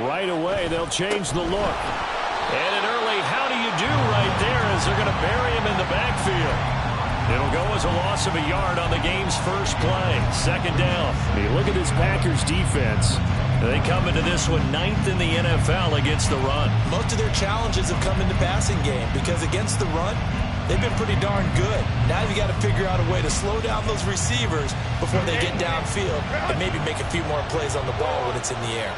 right away, they'll change the look. And an early how do you do right there as they're going to bury him in the backfield. It'll go as a loss of a yard on the game's first play. Second down. You look at this Packers defense. They come into this one 9th in the NFL against the run. Most of their challenges have come in the passing game because against the run, they've been pretty darn good. Now you got to figure out a way to slow down those receivers before they get downfield and maybe make a few more plays on the ball when it's in the air.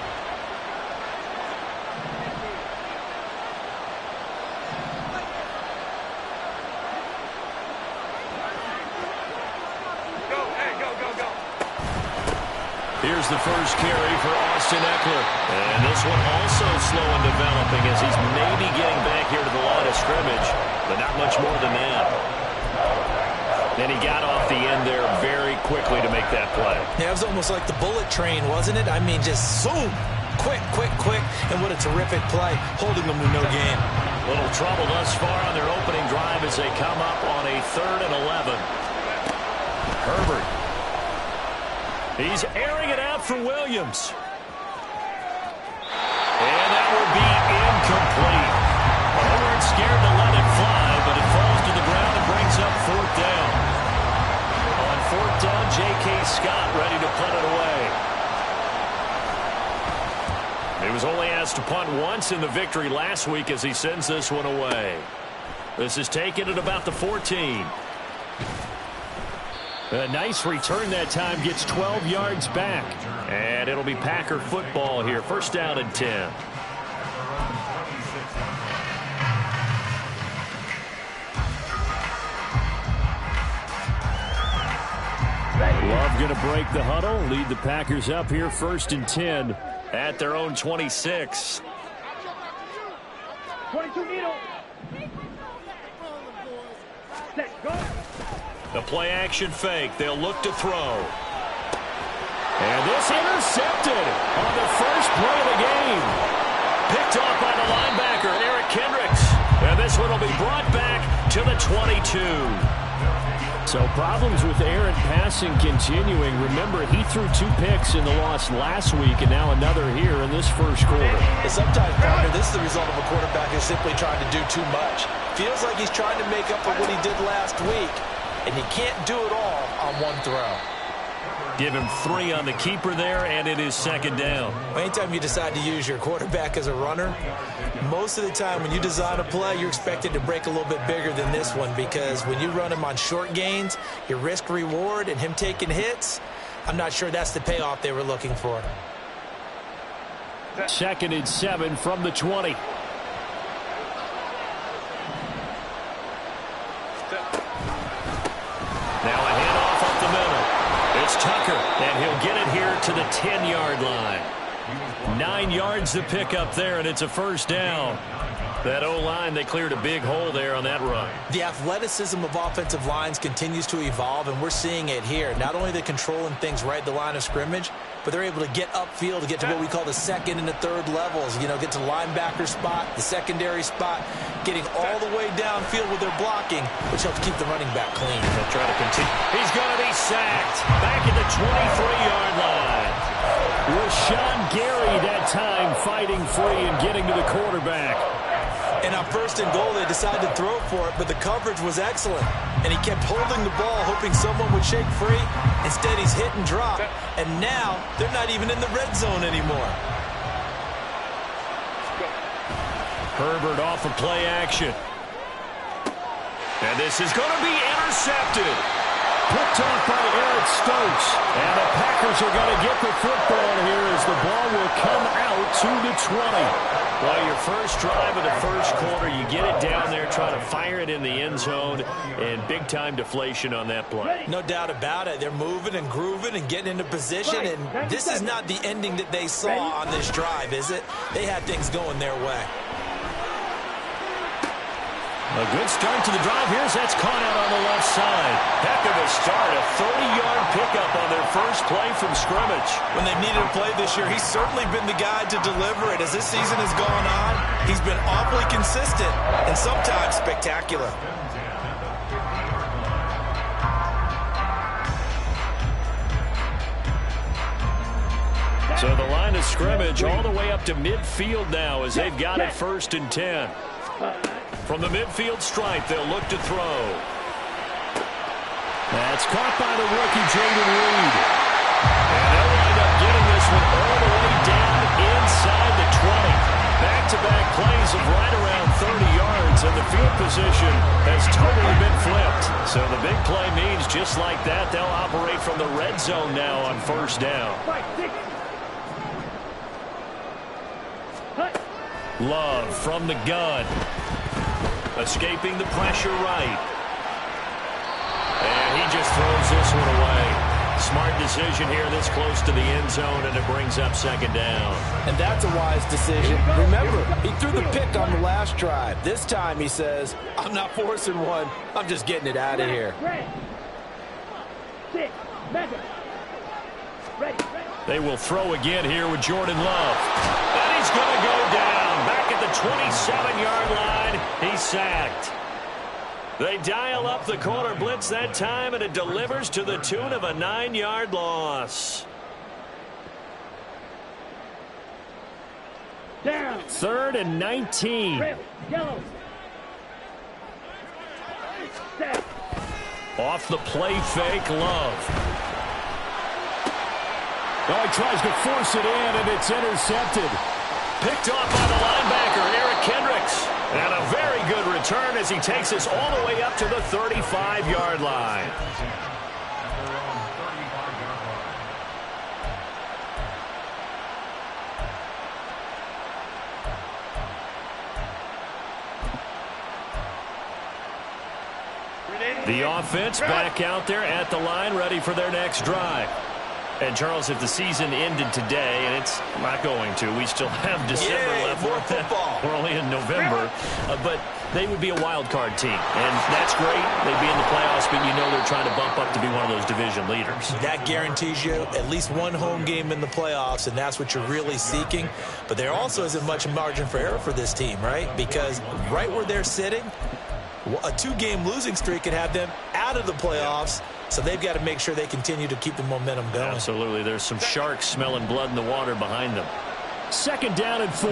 Here's the first carry for Austin Eckler. And this one also slow in developing as he's maybe getting back here to the line of scrimmage, but not much more than that. Then he got off the end there very quickly to make that play. Yeah, it was almost like the bullet train, wasn't it? I mean, just zoom, quick, quick, quick, and what a terrific play, holding them with no gain. Little trouble thus far on their opening drive as they come up on a 3rd and 11. Herbert. He's airing it out for Williams. And that will be incomplete. They weren't scared to let it fly, but it falls to the ground and brings up 4th down. On 4th down, J.K. Scott ready to punt it away. He was only asked to punt once in the victory last week as he sends this one away. This is taken at about the 14. A nice return that time, gets 12 yards back. And it'll be Packer football here. First down and 10. Love going to break the huddle, lead the Packers up here 1st and 10 at their own 26. 22 needle. Let's go. The play-action fake. They'll look to throw. And this intercepted on the first play of the game. Picked off by the linebacker, Eric Kendricks. And this one will be brought back to the 22. So problems with errant passing continuing. Remember, he threw 2 picks in the loss last week and now another here in this first quarter. And sometimes, partner, this is the result of a quarterback who's simply trying to do too much. Feels like he's trying to make up for what he did last week. And he can't do it all on one throw. Give him 3 on the keeper there, and it is 2nd down. Anytime you decide to use your quarterback as a runner, most of the time when you design a play, you're expected to break a little bit bigger than this one because when you run him on short gains, your risk-reward and him taking hits, I'm not sure that's the payoff they were looking for. 2nd and 7 from the 20. Now a handoff up the middle. It's Tucker, and he'll get it here to the 10-yard line. 9 yards to pick up there, and it's a first down. That O-line, they cleared a big hole there on that run. The athleticism of offensive lines continues to evolve, and we're seeing it here. Not only are they controlling things right at the line of scrimmage, but they're able to get upfield to get to what we call the 2nd and the 3rd levels. You know, get to the linebacker spot, the secondary spot, getting all the way downfield with their blocking, which helps keep the running back clean. They'll try to continue. He's going to be sacked back at the 23-yard line. Rashawn Gary that time fighting free and getting to the quarterback. And on 1st and goal, they decided to throw for it, but the coverage was excellent. And he kept holding the ball, hoping someone would shake free. Instead, he's hit and drop. And now, they're not even in the red zone anymore. Herbert off of play action. And this is going to be intercepted. Picked off by Eric Stokes. And the Packers are going to get the football here as the ball will come out to the 20. Well, your first drive of the first quarter, you get it down there, try to fire it in the end zone, and big-time deflation on that play. No doubt about it. They're moving and grooving and getting into position, and this is not the ending that they saw on this drive, is it? They had things going their way. A good start to the drive. Here's that's caught out on the left side. Heck of a start. A 30-yard pickup on their first play from scrimmage. When they've needed a play this year, he's certainly been the guy to deliver it. As this season has gone on, he's been awfully consistent and sometimes spectacular. So the line of scrimmage all the way up to midfield now as they've got it 1st and 10. From the midfield stripe, they'll look to throw. That's caught by the rookie, Jaden Reed. And they'll wind up getting this one all the way down inside the 20. Back-to-back plays of right around 30 yards, and the field position has totally been flipped. So the big play means just like that, they'll operate from the red zone now on 1st down. Love from the gun. Escaping the pressure right. And he just throws this one away. Smart decision here this close to the end zone, and it brings up 2nd down. And that's a wise decision. Remember, he threw the pick on the last drive. This time he says, I'm not forcing one. I'm just getting it out of here. They will throw again here with Jordan Love. And he's going to go down. Back at the 27-yard line, he's sacked. They dial up the corner blitz that time, and it delivers to the tune of a 9-yard loss. Down. 3rd and 19. Yellow. Off the play fake, Love. Oh, he tries to force it in, and it's intercepted. Picked off by the linebacker, Eric Kendricks. And a very good return as he takes us all the way up to the 35-yard line. The offense back out there at the line, ready for their next drive. And, Charles, if the season ended today, and it's not going to, we still have December left. More football. We're only in November. But they would be a wild card team. And that's great. They'd be in the playoffs, but you know they're trying to bump up to be one of those division leaders. That guarantees you at least one home game in the playoffs, and that's what you're really seeking. But there also isn't much margin for error for this team, right? Because right where they're sitting, a 2-game losing streak could have them out of the playoffs. So they've got to make sure they continue to keep the momentum going. Absolutely. There's some sharks smelling blood in the water behind them. 2nd down and 4.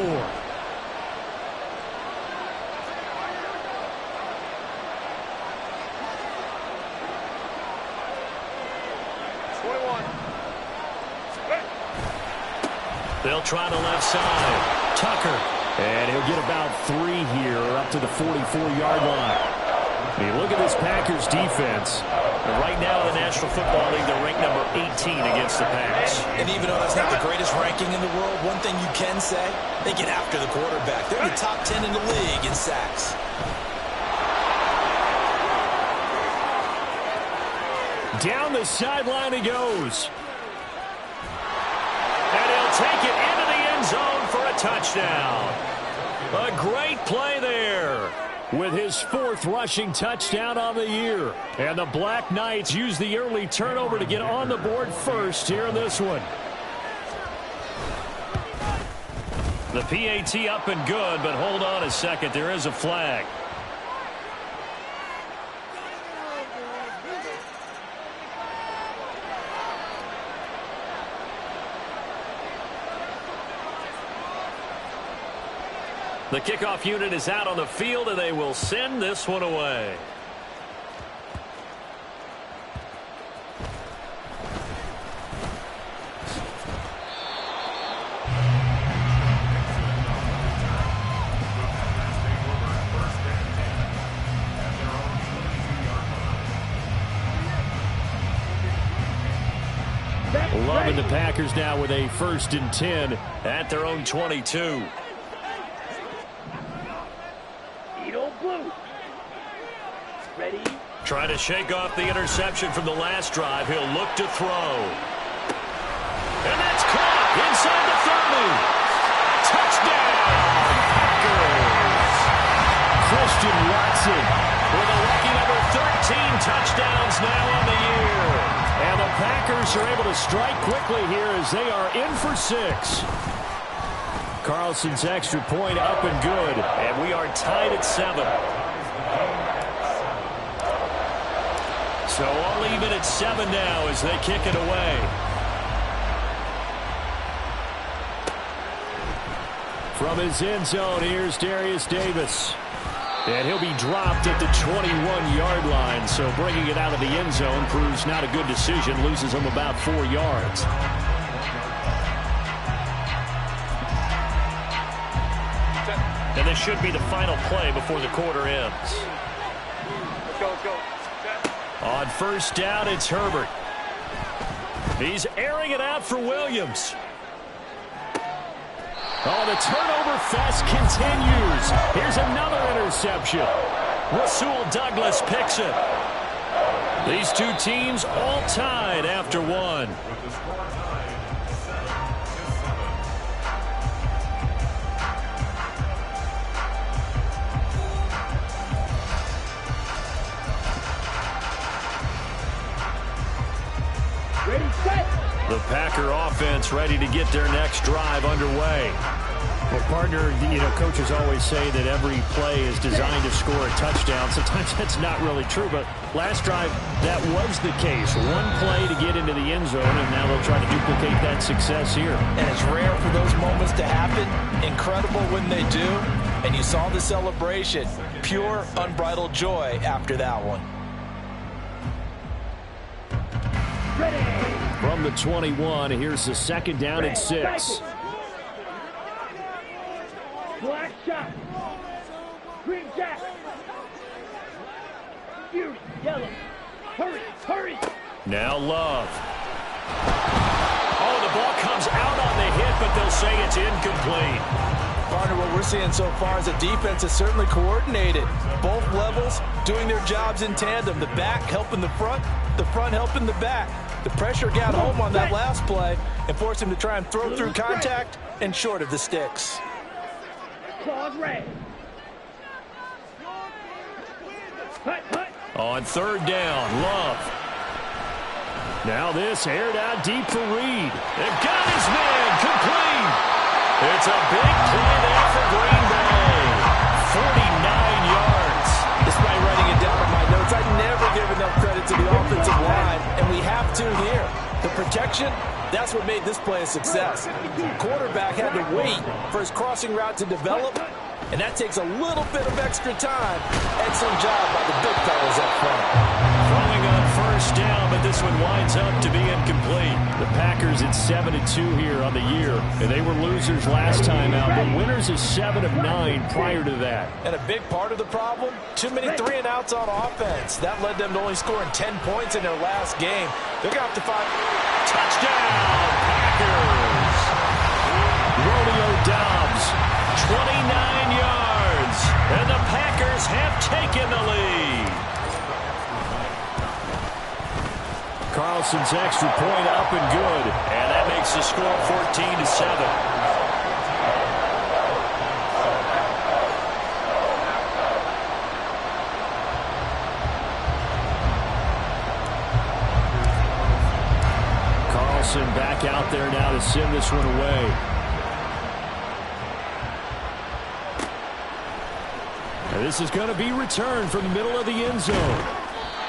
They'll try the left side. Tucker. And he'll get about 3 here up to the 44-yard line. I mean, look at this Packers defense. And right now in the National Football League, they're ranked number 18 against the pass. And even though that's not the greatest ranking in the world, one thing you can say, they get after the quarterback. They're in the top 10 in the league in sacks. Down the sideline he goes. And he'll take it into the end zone for a touchdown. A great play there with his 4th rushing touchdown on the year. And the Black Knights use the early turnover to get on the board first here in this one. The PAT up and good, but hold on a second. There is a flag. The kickoff unit is out on the field, and they will send this one away. Loving the Packers now with a 1st and 10 at their own 22. Ready? Trying to shake off the interception from the last drive. He'll look to throw. And that's caught inside the 30. Touchdown, Packers. Christian Watson with a lucky number 13 touchdowns now on the year. And the Packers are able to strike quickly here as they are in for 6. Carlson's extra point up and good. And we are tied at 7. So all even at 7 now as they kick it away. From his end zone, here's Darius Davis. And he'll be dropped at the 21-yard line. So bringing it out of the end zone proves not a good decision. Loses him about 4 yards. And this should be the final play before the quarter ends. On first down, it's Herbert. He's airing it out for Williams. Oh, the turnover fest continues. Here's another interception. Rasul Douglas picks it. These two teams all tied after one. Ready, set. The Packer offense ready to get their next drive underway. Well, partner, coaches always say that every play is designed to score a touchdown. Sometimes that's not really true, but last drive, that was the case. One play to get into the end zone, and now they'll try to duplicate that success here. And it's rare for those moments to happen. Incredible when they do. And you saw the celebration. Pure, unbridled joy after that one. Ready. From the 21, here's the second down and 6. Black shot. Green jack. Fury, yellow. Hurry, hurry. Now Love. Oh, the ball comes out on the hit, but they'll say it's incomplete. Partner, what we're seeing so far is a defense is certainly coordinated. Both levels doing their jobs in tandem. The back helping the front helping the back. The pressure got home on that last play and forced him to try and throw through contact and short of the sticks. Claws red. Hut, hut. On third down, Love. Now this aired out deep for Reed. They've got his man complete. It's a big play there for Green Bay. 49 yards. Despite writing it down in my notes, I never give enough credit to the offensive line, and we have to here. The protection, that's what made this play a success. Quarterback had to wait for his crossing route to develop, and that takes a little bit of extra time. Excellent job by the big fellas up front. Throwing on first down, but this one winds up to be incomplete. The Packers at 7-2 here on the year, and they were losers last time out, but winners is 7 of 9 prior to that. And a big part of the problem, too many 3-and-outs on offense. That led them to only scoring 10 points in their last game. They're going to have to find Touchdown, Packers! Romeo Doubs, 29 yards, and the Packers have taken the lead. Carlson's extra point up and good, and that makes the score 14-7. Back out there now to send this one away. And this is going to be returned from the middle of the end zone.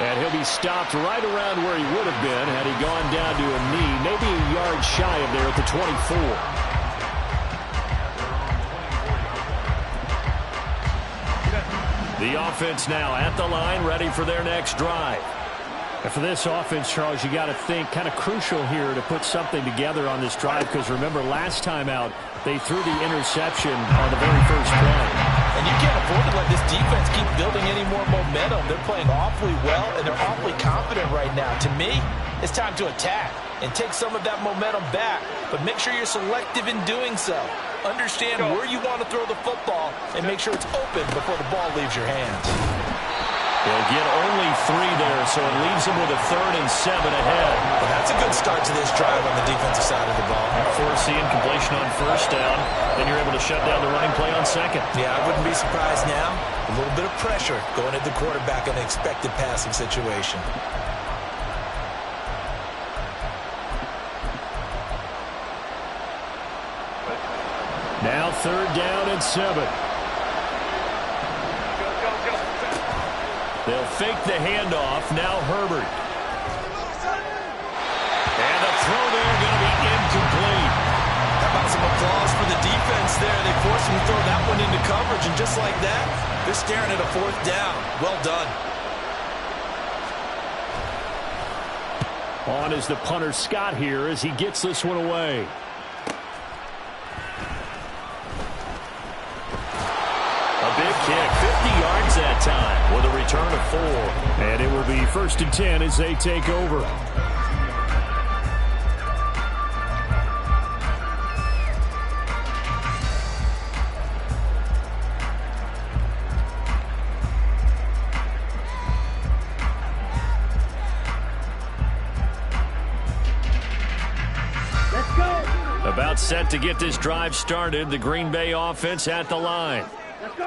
And he'll be stopped right around where he would have been had he gone down to a knee, maybe a yard shy of there at the 24. The offense now at the line, ready for their next drive. And for this offense, Charles, you got to think kind of crucial here to put something together on this drive, because remember last time out they threw the interception on the very first play. And you can't afford to let this defense keep building any more momentum. They're playing awfully well, and they're awfully confident right now. To me, it's time to attack and take some of that momentum back, but make sure you're selective in doing so. Understand where you want to throw the football and make sure it's open before the ball leaves your hands. They'll get only 3 there, so it leaves them with a 3rd and 7 ahead. Well, that's a good start to this drive on the defensive side of the ball. Force the incompletion on first down, then you're able to shut down the running play on second. Yeah, I wouldn't be surprised now. A little bit of pressure going at the quarterback in an expected passing situation. Now 3rd down and 7. They'll fake the handoff. Now Herbert. And the throw there going to be incomplete. How about some applause for the defense? defense there. They forced him to throw that one into coverage, and just like that, they're staring at a fourth down. Well done. On is the punter Scott here as he gets this one away. A big kick, 50 yards that time with a return of 4. And it will be 1st and 10 as they take over. About set to get this drive started. The Green Bay offense at the line.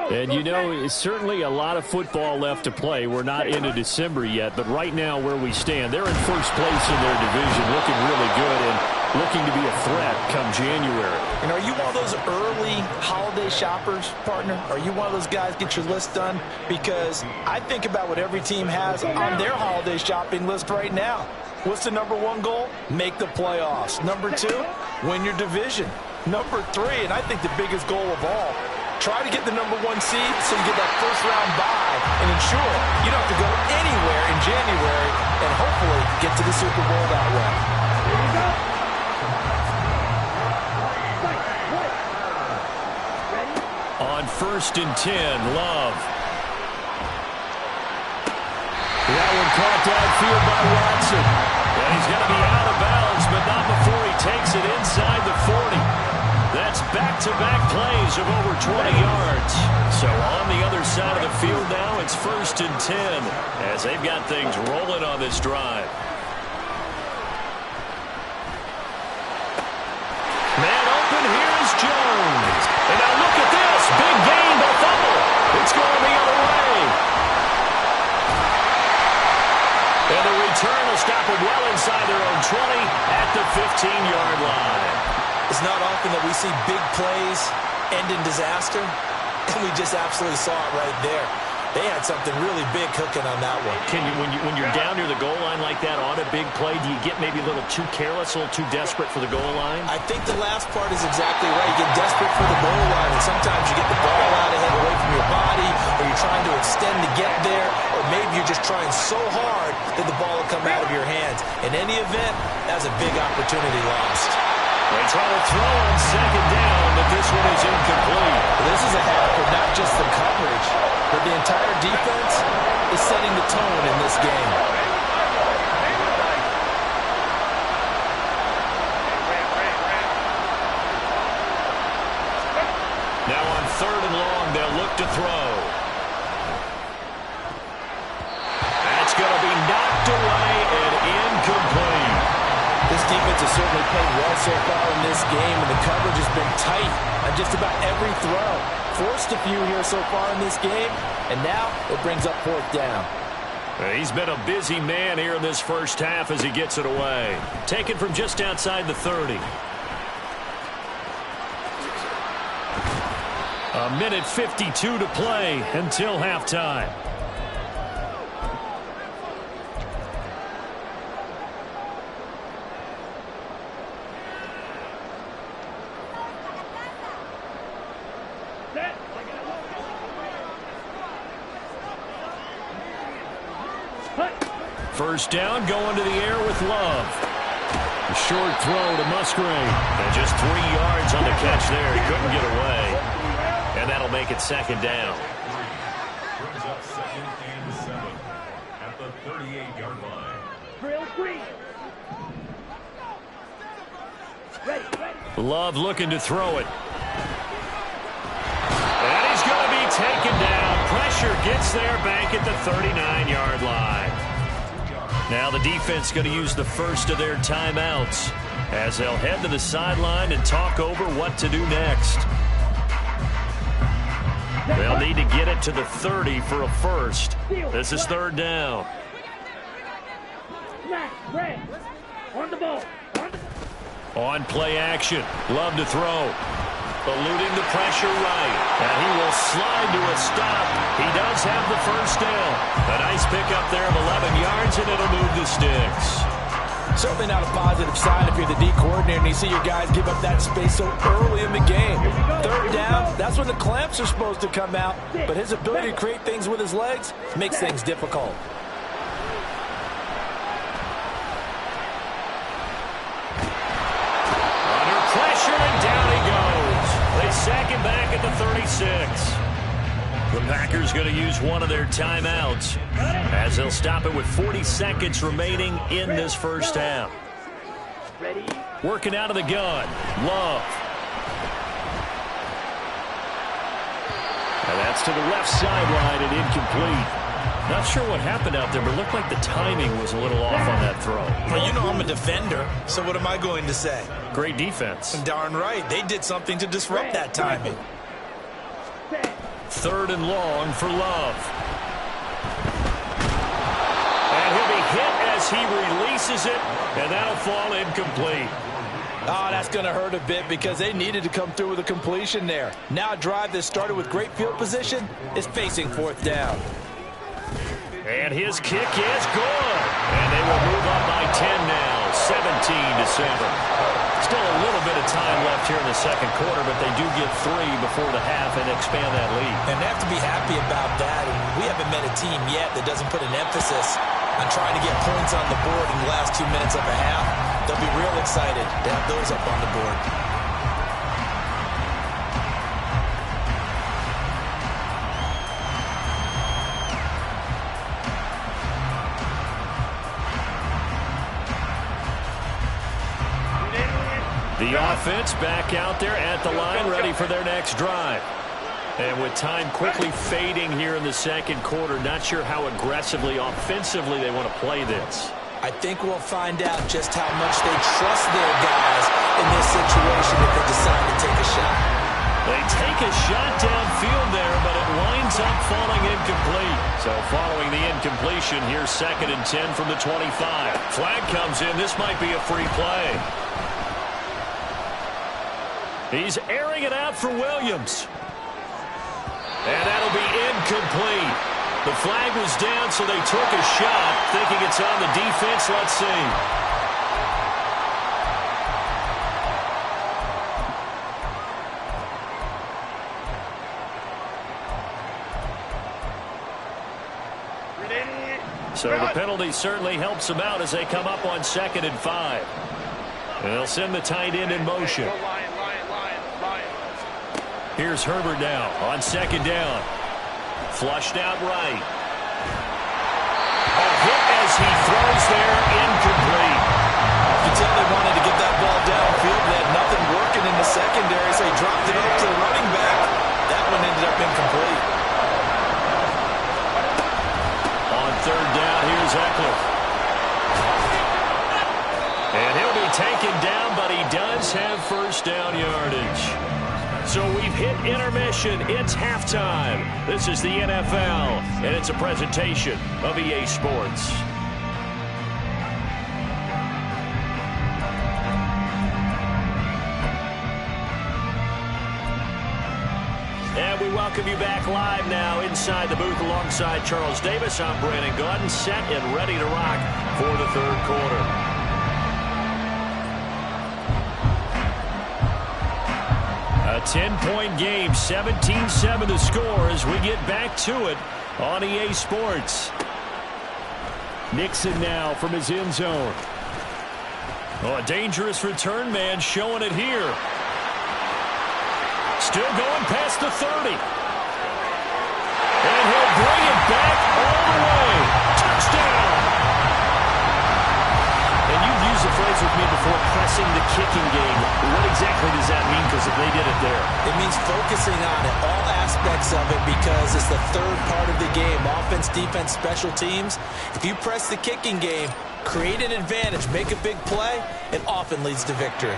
And, you know, it's certainly a lot of football left to play. We're not into December yet, but right now where we stand, they're in first place in their division, looking really good and looking to be a threat come January. And are you one of those early holiday shoppers, partner? Are you one of those guys get your list done? Because I think about what every team has on their holiday shopping list right now. What's the number 1 goal? Make the playoffs. Number 2, win your division. Number 3, and I think the biggest goal of all, try to get the number 1 seed so you get that first-round bye and ensure you don't have to go anywhere in January and hopefully get to the Super Bowl that way. Here you go. Ready? On 1st and 10, Love. That one caught downfield by Watson. And he's going to be out of bounds, but not before he takes it inside the 40. That's back-to-back plays of over 20 yards. So on the other side of the field now, it's 1st and 10 as they've got things rolling on this drive. Man open, here's Jones. And now look at this. Big gain, but fumble. It's going the other way. And the return will stop them well inside their own 20 at the 15-yard line. It's not often that we see big plays end in disaster, and we just absolutely saw it right there. They had something really big cooking on that one. Can you, when you're down near the goal line like that on a big play, do you get maybe a little too careless, a little too desperate for the goal line? I think the last part is exactly right. You get desperate for the goal line, and sometimes you get the ball out ahead away from your body, or you're trying to extend to get there, or maybe you're just trying so hard that the ball will come out of your hands. In any event, that's a big opportunity lost. They try to throw on 2nd down, but this one is incomplete. This is a half of not just the coverage, but the entire defense is setting the tone in this game. Now on 3rd and long, they'll look to throw. That's going to be knocked away and incomplete. This defense has certainly played well so far in this game, and the coverage has been tight on just about every throw. Forced a few here so far in this game, and now it brings up 4th down. He's been a busy man here in this first half as he gets it away. Taken from just outside the 30. A minute 52 to play until halftime. First down, going to the air with Love. A short throw to Musgrave. And just 3 yards on the catch there. He couldn't get away. And that'll make it 2nd down. Brings up 2nd and 7 at the 38-yard line. Drill 3. Ready. Love looking to throw it. And he's going to be taken down. Pressure gets there back at the 39-yard line. Now the defense going to use the first of their timeouts as they'll head to the sideline and talk over what to do next. They'll need to get it to the 30 for a first. This is 3rd down. Red. On the ball. On play action. Love to throw. Eluding the pressure right. And he will slide to a stop. He does have the first down. A nice pickup there of 11 yards, and it'll move the sticks. Certainly not a positive sign if you're the D coordinator and you see your guys give up that space so early in the game. Third down, that's when the clamps are supposed to come out, but his ability to create things with his legs makes things difficult. Under pressure, and down he goes. They sack him back at the 36. The Packers going to use one of their timeouts as they'll stop it with 40 seconds remaining in this first half. Working out of the gun, Love. And that's to the left sideline and incomplete. Not sure what happened out there, but it looked like the timing was a little off on that throw. Well, you know I'm a defender, so what am I going to say? Great defense. Darn right. They did something to disrupt that timing. Third and long for Love. And he'll be hit as he releases it, and that'll fall incomplete. Oh, that's going to hurt a bit because they needed to come through with a completion there. Now a drive that started with great field position is facing fourth down. And his kick is good. And they will move up by 10 now, 17-7. Still a little bit of time left here in the second quarter, but they do get 3 before the half and expand that lead. And they have to be happy about that. And we haven't met a team yet that doesn't put an emphasis on trying to get points on the board in the last 2 minutes of a half. They'll be real excited to have those up on the board. The offense back out there at the line, ready for their next drive. And with time quickly fading here in the second quarter, not sure how aggressively, offensively they want to play this. I think we'll find out just how much they trust their guys in this situation if they decide to take a shot. They take a shot downfield there, but it winds up falling incomplete. So following the incompletion, here's 2nd and 10 from the 25. Flag comes in. This might be a free play. He's airing it out for Williams. And that'll be incomplete. The flag was down, so they took a shot, thinking it's on the defense. Let's see. So the penalty certainly helps them out as they come up on 2nd and 5. And they'll send the tight end in motion. Here's Herbert now on 2nd down. Flushed out right. A hit as he throws there, incomplete. You can tell they wanted to get that ball downfield. They had nothing working in the secondary, so he dropped it up to the running back. That one ended up incomplete. On 3rd down, here's Eckler. And he'll be taken down, but he does have first down yardage. So we've hit intermission. It's halftime. This is the NFL, and it's a presentation of EA Sports. And we welcome you back live now inside the booth alongside Charles Davis. I'm Brandon Gaudin, set and ready to rock for the third quarter. A 10-point game, 17-7 to score as we get back to it on EA Sports. Nixon now from his end zone. Oh, a dangerous return man showing it here. Still going past the 30. And he'll bring it back all the way. Touchdown! And you've used the phrase with me before, pressing the kicking game. What exactly does that mean? Because they did it there. It means focusing on it, all aspects of it, because it's the third part of the game. Offense, defense, special teams. If you press the kicking game, create an advantage, make a big play, it often leads to victory.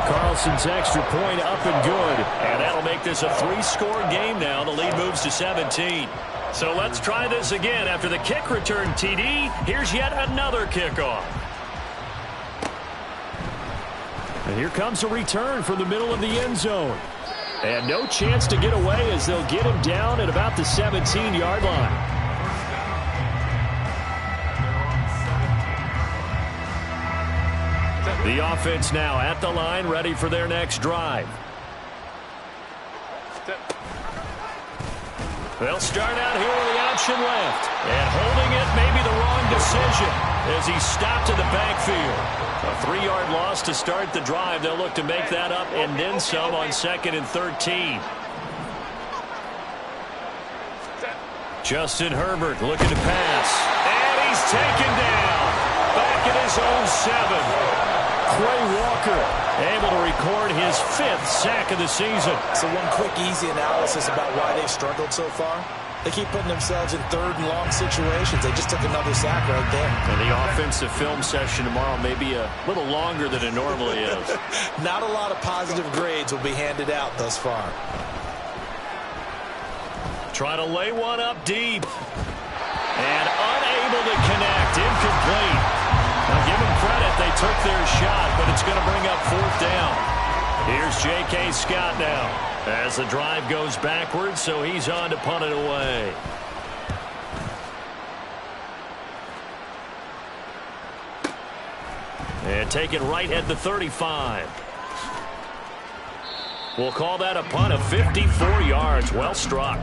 Carlson's extra point up and good. And that'll make this a 3-score game now. The lead moves to 17. So let's try this again. After the kick return TD, here's yet another kickoff. And here comes a return from the middle of the end zone. And no chance to get away as they'll get him down at about the 17-yard line. The offense now at the line, ready for their next drive. They'll start out here with the option left. And holding it may be the wrong decision as he stopped in the backfield. A 3-yard loss to start the drive. They'll look to make that up and then some on 2nd and 13. Justin Herbert looking to pass. And he's taken down. Back at his own 7. Quay Walker able to record his 5th sack of the season. So one quick, easy analysis about why they've struggled so far. They keep putting themselves in 3rd and long situations. They just took another sack right there. And the offensive film session tomorrow may be a little longer than it normally is. Not a lot of positive grades will be handed out thus far. Try to lay one up deep. And unable to connect. Incomplete. Now give them credit. They took their shot, but it's going to bring up 4th down. Here's J.K. Scott now as the drive goes backwards, so he's on to punt it away. And taken right at the 35. We'll call that a punt of 54 yards. Well struck.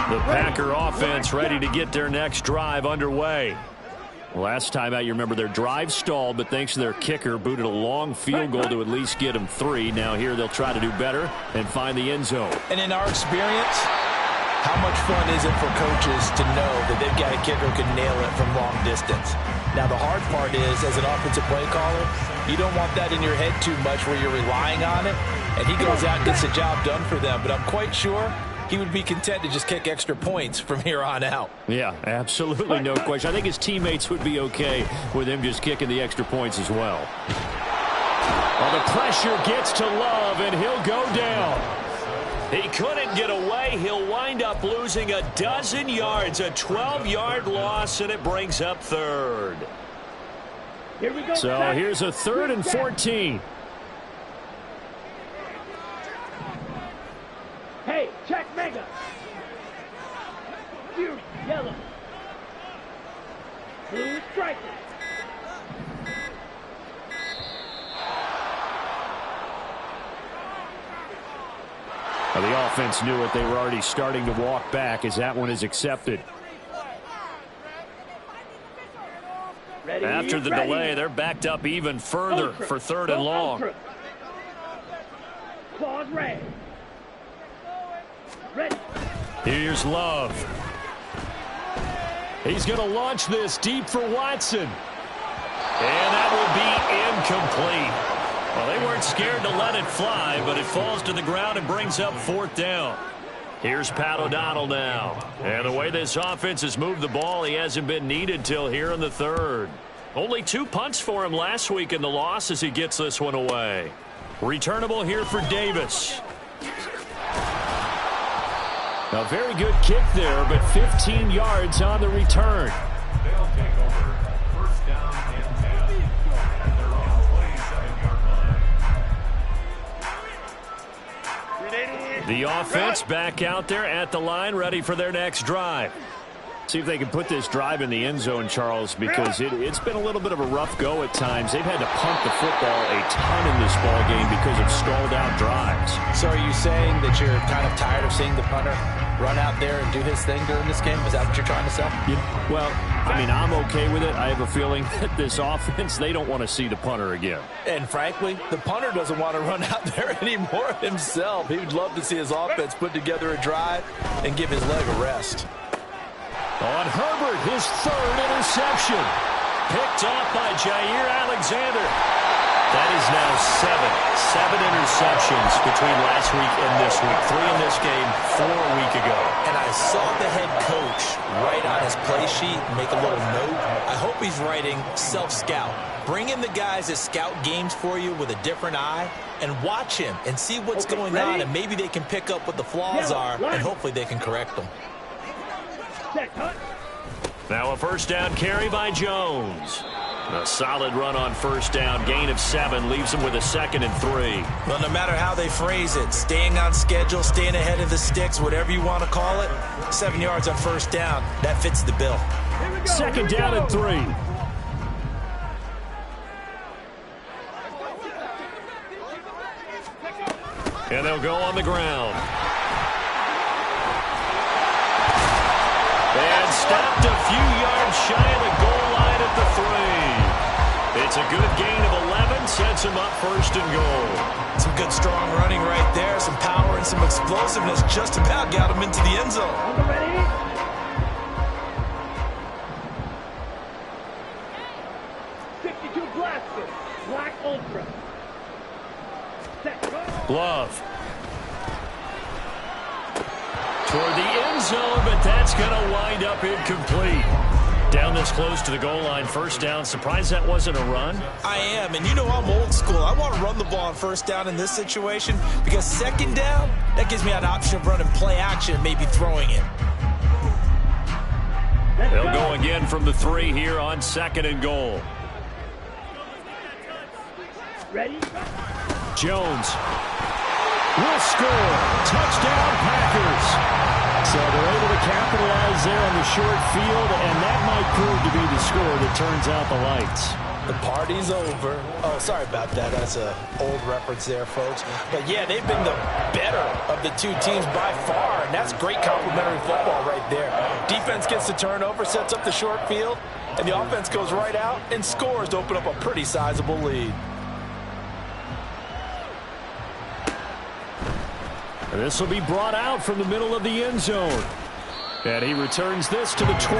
The Packer offense ready to get their next drive underway. Last time out, you remember their drive stalled, but thanks to their kicker, booted a long field goal to at least get them 3. Now here they'll try to do better and find the end zone. And in our experience, how much fun is it for coaches to know that they've got a kicker who can nail it from long distance? Now the hard part is, as an offensive play caller, you don't want that in your head too much where you're relying on it, and he goes out and gets the job done for them. But I'm quite sure he would be content to just kick extra points from here on out. Yeah, absolutely, no question. I think his teammates would be okay with him just kicking the extra points as well. Well, the pressure gets to Love, and he'll go down. He couldn't get away. He'll wind up losing a dozen yards, a 12-yard loss, and it brings up 3rd. Here we go. So here's a 3rd and 14. Hey, check mega. Fury, yellow. Blue striker. Well, the offense knew it. They were already starting to walk back as that one is accepted. Ready, After the delay, they're backed up even further for 3rd and long. Claws red. Ready. Here's Love. He's going to launch this deep for Watson. And that will be incomplete. Well, they weren't scared to let it fly, but it falls to the ground and brings up 4th down. Here's Pat O'Donnell now. And the way this offense has moved the ball, he hasn't been needed till here in the 3rd. Only 2 punts for him last week in the loss as he gets this one away. Returnable here for Davis. A very good kick there, but 15 yards on the return. They'll take over 1st down and 10 at their own 27-yard line. The offense back out there at the line, ready for their next drive. See if they can put this drive in the end zone, Charles, because it's been a little bit of a rough go at times. They've had to punt the football a ton in this ball game because of stalled out drives. So are you saying that you're kind of tired of seeing the punter run out there and do his thing during this game? Is that what you're trying to say? Well, I mean, I'm okay with it. I have a feeling that this offense, they don't want to see the punter again. And frankly, the punter doesn't want to run out there anymore himself. He would love to see his offense put together a drive and give his leg a rest. On Herbert, his 3rd interception. Picked off by Jair Alexander. That is now 7 interceptions between last week and this week. 3 in this game, 4 a week ago. And I saw the head coach write on his play sheet, make a little note. I hope he's writing self-scout. Bring in the guys that scout games for you with a different eye and watch him and see what's going on, and maybe they can pick up what the flaws are, and hopefully they can correct them. Set, cut. Now a 1st down carry by Jones. A solid run on first down. Gain of 7 leaves them with a 2nd and 3. Well, no matter how they phrase it, staying on schedule, staying ahead of the sticks, whatever you want to call it, 7 yards on first down, that fits the bill. 2nd down and 3. And they'll go on the ground. And stopped a few yards shy of the goal line at the 3. It's a good gain of 11, sets him up 1st and goal. Some good strong running right there, some power and some explosiveness just about got him into the end zone. Ready? Blaster, Black Ultra. Set, go. Love. Toward the end zone, but that's going to wind up incomplete. Down this close to the goal line, first down. Surprised that wasn't a run? I am, and you know I'm old school. I want to run the ball on first down in this situation because 2nd down, that gives me an option of running play action and maybe throwing it. They'll go again from the 3 here on 2nd and goal. Ready? Jones will score. Touchdown, Packers. So they're able to capitalize there on the short field, and that might prove to be the score that turns out the lights. The party's over. Oh, sorry about that. That's an old reference there, folks. But, yeah, they've been the better of the two teams by far, and that's great complementary football right there. Defense gets the turnover, sets up the short field, and the offense goes right out and scores to open up a pretty sizable lead. And this will be brought out from the middle of the end zone. And he returns this to the 22.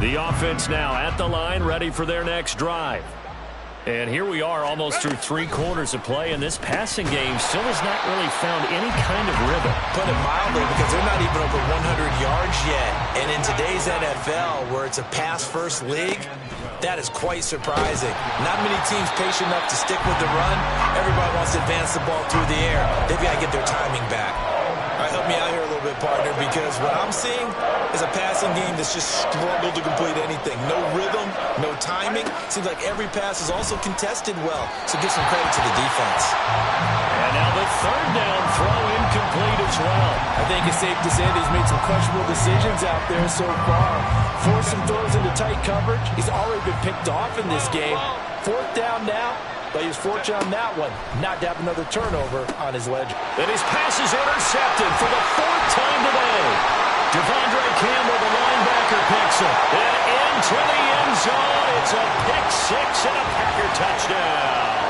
The offense now at the line, ready for their next drive. And here we are almost through 3 quarters of play, and this passing game still has not really found any kind of rhythm. Put it mildly, because they're not even over 100 yards yet. And in today's NFL, where it's a pass-first league, that is quite surprising. Not many teams patient enough to stick with the run. Everybody wants to advance the ball through the air. They've got to get their timing back. All right, help me out here a little bit, partner, because what I'm seeing is a passing game that's just struggled to complete anything. No rhythm, no timing. Seems like every pass is also contested well, so give some credit to the defense. And now the 3rd down throw incomplete as well. I think it's safe to say that he's made some questionable decisions out there so far. Forced some throws into tight coverage. He's already been picked off in this game. 4th down now. But he was fortunate on that one, not to have another turnover on his ledger. And his pass is intercepted for the 4th time today. Devondre Campbell, the linebacker, picks it. And into the end zone. It's a pick 6 and a Packer touchdown.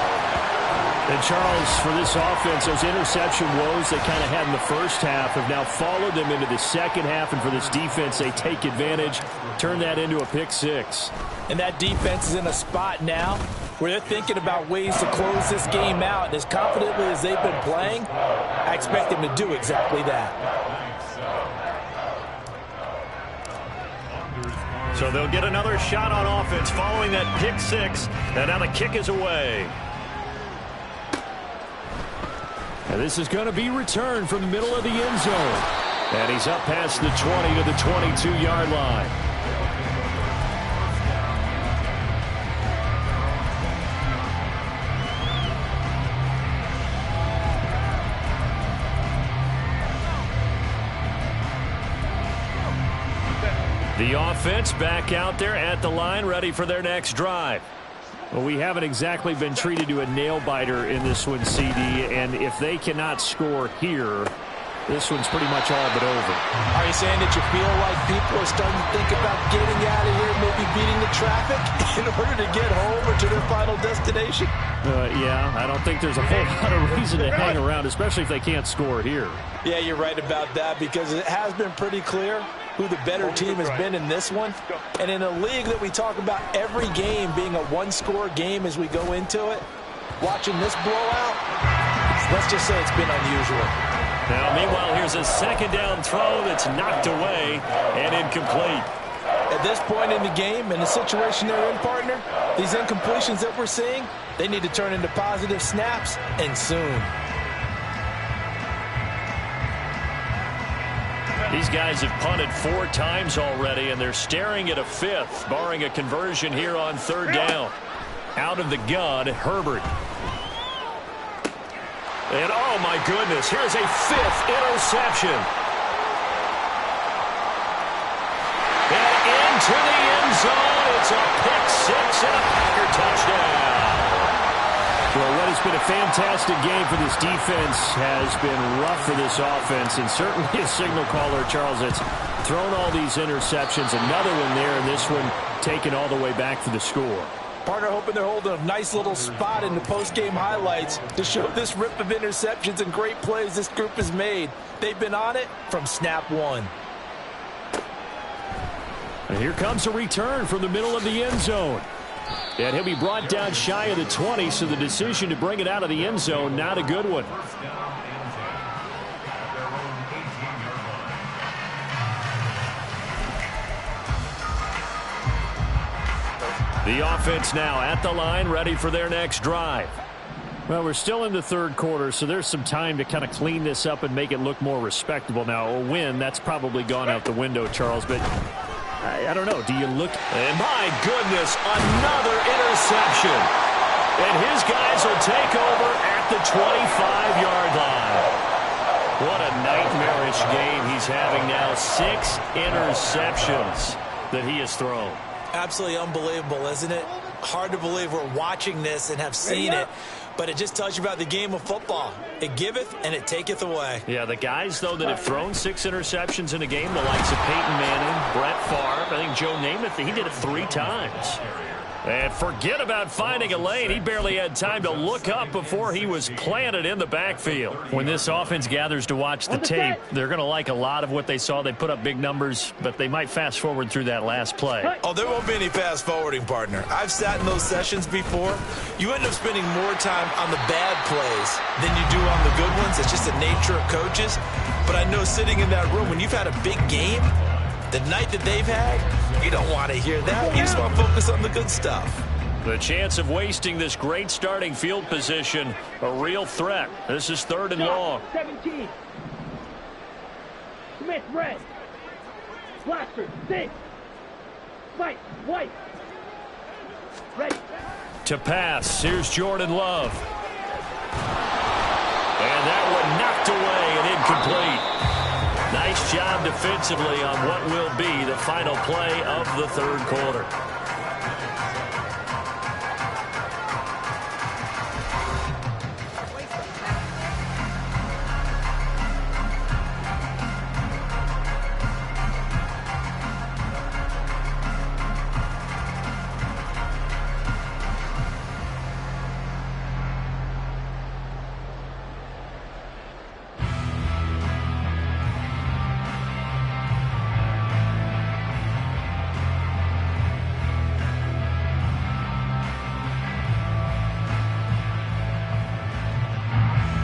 And Charles, for this offense, those interception woes they kind of had in the first half have now followed them into the second half. And for this defense, they take advantage, turn that into a pick 6. And that defense is in a spot now where they're thinking about ways to close this game out. And as confidently as they've been playing, I expect them to do exactly that. So they'll get another shot on offense following that pick 6. And now the kick is away. And this is going to be returned from the middle of the end zone. And he's up past the 20 to the 22-yard line. The offense back out there at the line, ready for their next drive. Well, we haven't exactly been treated to a nail-biter in this one, CD, and if they cannot score here, this one's pretty much all but over. Are you saying that you feel like people are starting to think about getting out of here, maybe beating the traffic in order to get home or to their final destination? Yeah, I don't think there's a whole lot of reason to hang around, especially if they can't score here. Yeah, you're right about that, because it has been pretty clear who the better team has been in this one. And in a league that we talk about every game being a one-score game as we go into it, watching this blowout, let's just say it's been unusual. Now, meanwhile, here's a second down throw that's knocked away and incomplete. At this point in the game, in the situation they're in, partner, these incompletions that we're seeing, they need to turn into positive snaps, and soon. These guys have punted 4 times already, and they're staring at a 5th, barring a conversion here on 3rd down. Out of the gun, Herbert. And, oh, my goodness, here's a 5th interception. And into the end zone, it's a pick-6 and a Packer touchdown. Well, what has been a fantastic game for this defense has been rough for this offense, and certainly a signal caller, Charles, that's thrown all these interceptions. Another one there, and this one taken all the way back for the score. Partner hoping they're holding a nice little spot in the post-game highlights to show this rip of interceptions and great plays this group has made. They've been on it from snap one. And here comes a return from the middle of the end zone. And he'll be brought down shy of the 20, so the decision to bring it out of the end zone, not a good one. The offense now at the line, ready for their next drive. Well, we're still in the 3rd quarter, so there's some time to kind of clean this up and make it look more respectable. Now, a win, that's probably gone out the window, Charles, but I don't know. Do you look? And my goodness, another interception. And his guys will take over at the 25-yard line. What a nightmarish game he's having now. 6 interceptions that he has thrown. Absolutely unbelievable, isn't it? Hard to believe we're watching this and have seen it, but it just tells you about the game of football. It giveth and it taketh away. Yeah, the guys, though, that have thrown 6 interceptions in a game, the likes of Peyton Manning, Brett Favre, I think Joe Namath, he did it 3 times. And forget about finding a lane. He barely had time to look up before he was planted in the backfield. When this offense gathers to watch the tape, they're going to like a lot of what they saw. They put up big numbers, but they might fast forward through that last play. Oh, there won't be any fast forwarding, partner. I've sat in those sessions before. You end up spending more time on the bad plays than you do on the good ones. It's just the nature of coaches. But I know sitting in that room, when you've had a big game, the night that they've had, you don't want to hear that. You just want to focus on the good stuff. The chance of wasting this great starting field position, a real threat. This is 3rd and long. 17. Smith, red. Blaster, 6. Fight, white. Ready. To pass, here's Jordan Love. And that one knocked away and incomplete. Nice job defensively on what will be the final play of the 3rd quarter.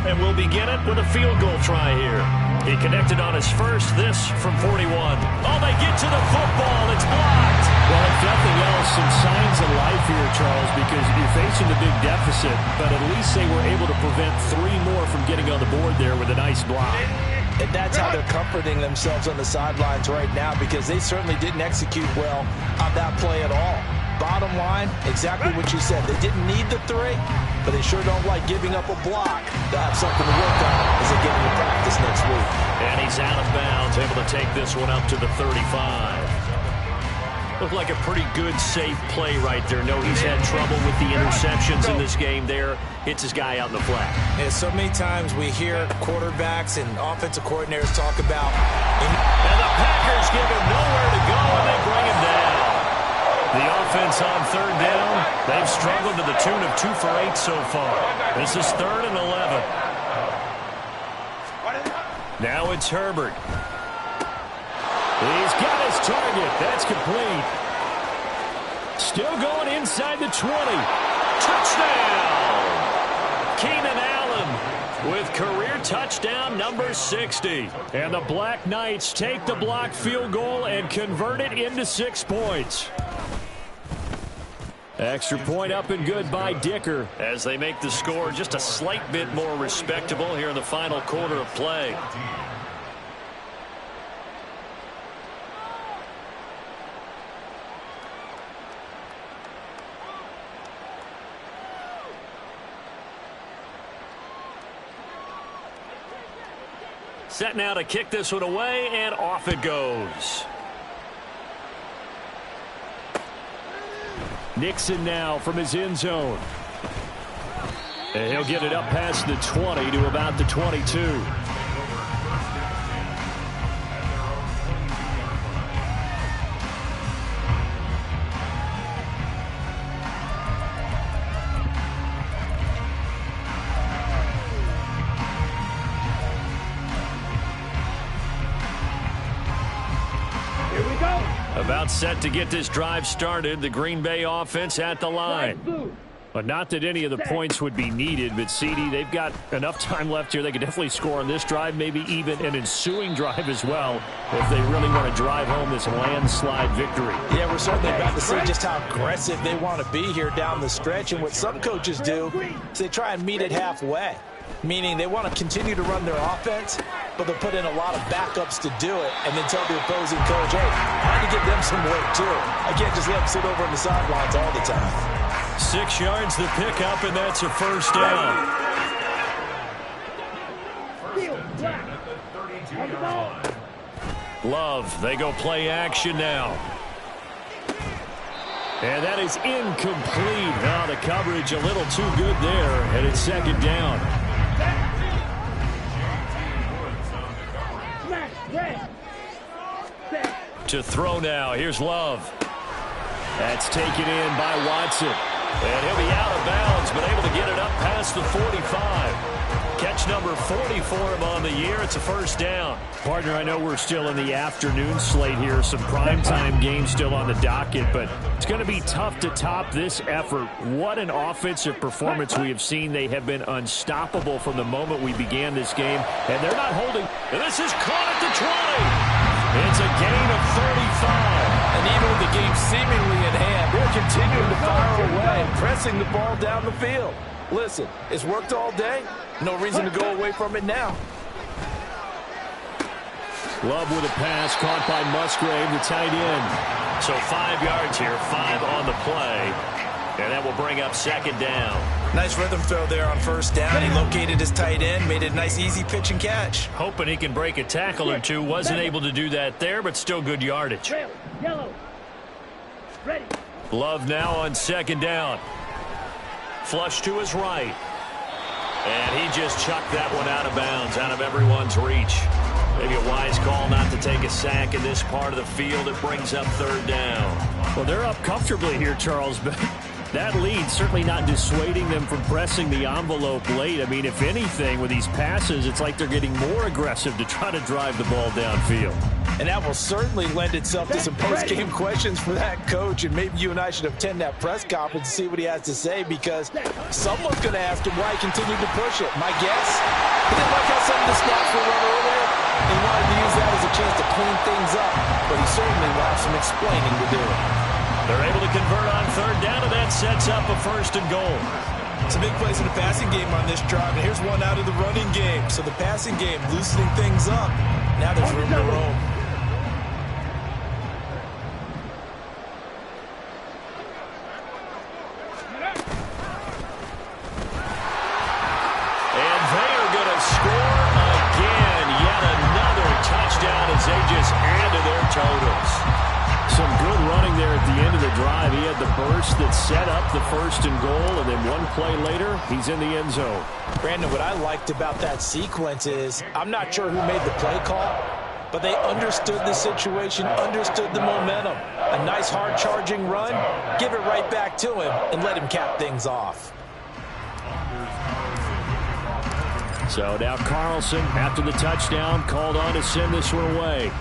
And we'll begin it with a field goal try here. He connected on his first, this from 41. Oh, they get to the football. It's blocked. Well, if nothing else, some signs of life here, Charles, because you're facing the big deficit, but at least they were able to prevent 3 more from getting on the board there with a nice block. And that's how they're comforting themselves on the sidelines right now, because they certainly didn't execute well on that play at all. Bottom line, exactly what you said. They didn't need the 3, but they sure don't like giving up a block. They'll have something to work on as they get into practice next week. And he's out of bounds, able to take this one up to the 35. Looked like a pretty good, safe play right there. No, he's had trouble with the interceptions in this game there. Hits his guy out in the flat. Yeah, so many times we hear quarterbacks and offensive coordinators talk about... And the Packers give him nowhere to go, and they bring him down. The offense on 3rd down, they've struggled to the tune of 2 for 8 so far. This is 3rd and 11. Now it's Herbert. He's got his target. That's complete. Still going inside the 20. Touchdown! Keenan Allen with career touchdown number 60. And the Black Knights take the blocked field goal and convert it into 6 points. Extra point up and good by Dicker. As they make the score just a slight bit more respectable here in the final quarter of play. Set now to kick this one away, and off it goes. Nixon now from his end zone. And he'll get it up past the 20 to about the 22. About set to get this drive started. The Green Bay offense at the line. But not that any of the points would be needed, but CD, they've got enough time left here. They could definitely score on this drive, maybe even an ensuing drive as well, if they really want to drive home this landslide victory. Yeah, we're certainly about to see just how aggressive they want to be here down the stretch. And what some coaches do is they try and meet it halfway, meaning they want to continue to run their offense, but they'll put in a lot of backups to do it and then tell the opposing coach, hey, I need to give them some work too. I can't just let them sit over on the sidelines all the time. 6 yards the pickup, and that's a first down. Love, they go play action now. And that is incomplete. Now the coverage a little too good there, and it's second down. To throw now, here's Love. That's taken in by Watson. And he'll be out of bounds, but able to get it up past the 45. Catch number 40 for him on the year. It's a first down. Partner, I know we're still in the afternoon slate here. Some primetime games still on the docket, but it's going to be tough to top this effort. What an offensive performance we have seen. They have been unstoppable from the moment we began this game, and they're not holding. And this is caught at the 20. It's a gain of 35. And even with the game seemingly in hand, they're continuing to fire away, pressing the ball down the field. Listen, it's worked all day. No reason to go away from it now. Love with a pass caught by Musgrave, the tight end. So 5 yards here, 5 on the play. And that will bring up second down. Nice rhythm throw there on first down. He located his tight end, made it a nice easy pitch and catch. Hoping he can break a tackle or two. Wasn't able to do that there, but still good yardage. Yellow. Ready. Love now on second down. Flush to his right. And he just chucked that one out of bounds, out of everyone's reach. Maybe a wise call not to take a sack in this part of the field. It brings up third down. Well, they're up comfortably here, Charles, but that lead certainly not dissuading them from pressing the envelope late. I mean, if anything, with these passes, it's like they're getting more aggressive to try to drive the ball downfield. And that will certainly lend itself to some post-game questions for that coach, and maybe you and I should attend that press conference and see what he has to say, because someone's going to ask him why he continued to push it. My guess, he didn't like how some of the snaps were run earlier. He wanted to use that as a chance to clean things up, but he certainly will have some explaining to do. They're able to convert on third down, and that sets up a first and goal. It's a big place in the passing game on this drive, and here's one out of the running game. So the passing game loosening things up. Now there's room to roam. And they are going to score again. Yet another touchdown as they just add to their totals. Some good running there at the end of the drive. He had the burst that set up the first and goal, and then one play later, he's in the end zone. Brandon, what I liked about that sequence is I'm not sure who made the play call, but they understood the situation, understood the momentum. A nice hard-charging run, give it right back to him, and let him cap things off. So now Carlson, after the touchdown, called on to send this one away.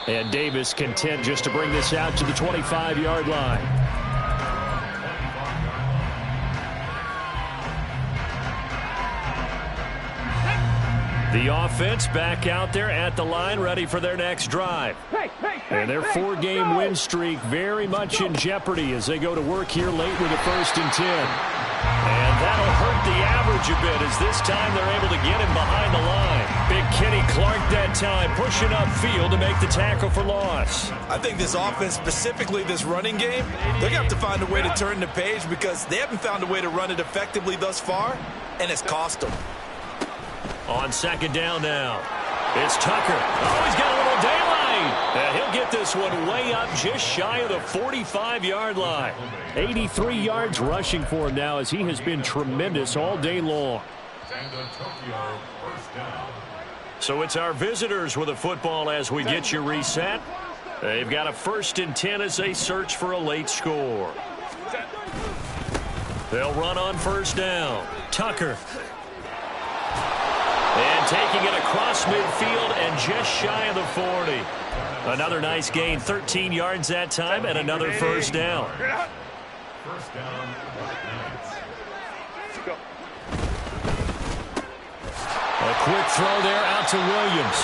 And Davis content just to bring this out to the 25-yard line. The offense back out there at the line, ready for their next drive. And their 4-game win streak very much in jeopardy as they go to work here late with a 1st and 10. And that'll hurt the average a bit as this time they're able to get him behind the line. Big Kenny Clark that time pushing upfield to make the tackle for loss. I think this offense, specifically this running game, they're going to have to find a way to turn the page because they haven't found a way to run it effectively thus far, and it's cost them. On 2nd down now, it's Tucker. Oh, he's got a little daylight. And he'll get this one way up just shy of the 45-yard line. 83 yards rushing for him now as he has been tremendous all day long. So it's our visitors with the football as we get you reset. They've got a 1st and 10 as they search for a late score. They'll run on 1st down. Tucker. And taking it across midfield and just shy of the 40. Another nice gain, 13 yards that time, and another 1st down. 1st down. A quick throw there out to Williams.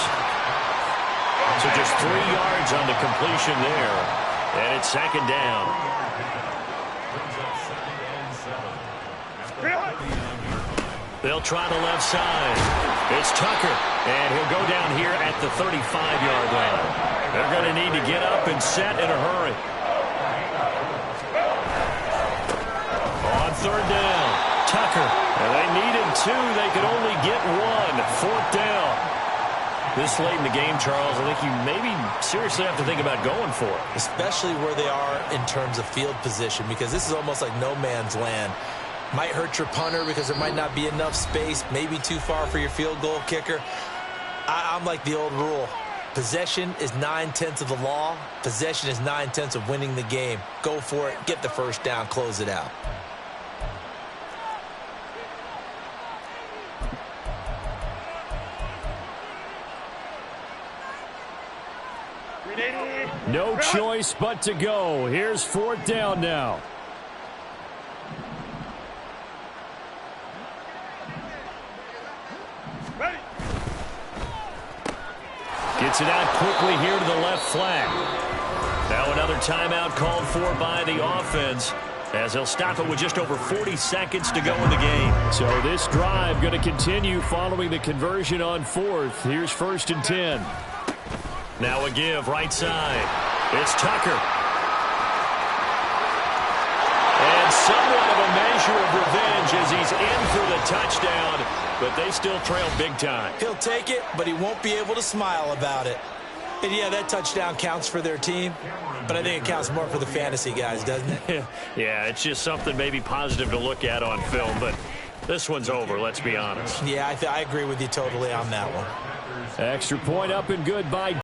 So just 3 yards on the completion there. And it's 2nd down. They'll try the left side. It's Tucker, and he'll go down here at the 35-yard line. They're going to need to get up and set in a hurry. On 3rd down, Tucker. And they needed 2. They could only get 1. 4th down. This late in the game, Charles, I think you maybe seriously have to think about going for it. Especially where they are in terms of field position, because this is almost like no man's land. Might hurt your punter because there might not be enough space, maybe too far for your field goal kicker. I'm like the old rule. Possession is 9/10 of the law. Possession is 9/10 of winning the game. Go for it, get the 1st down, close it out. No choice but to go. Here's 4th down now. Gets it out quickly here to the left flank. Now another timeout called for by the offense as they'll stop it with just over 40 seconds to go in the game. So this drive going to continue following the conversion on 4th. Here's 1st and 10. Now a give right side. It's Tucker. And somewhat of a measure of revenge as he's in for the touchdown, but they still trail big time. He'll take it, but he won't be able to smile about it. And yeah, that touchdown counts for their team, but I think it counts more for the fantasy guys, doesn't it? Yeah, it's just something maybe positive to look at on film, but this one's over, let's be honest. Yeah, I agree with you totally on that one. Extra point up and good by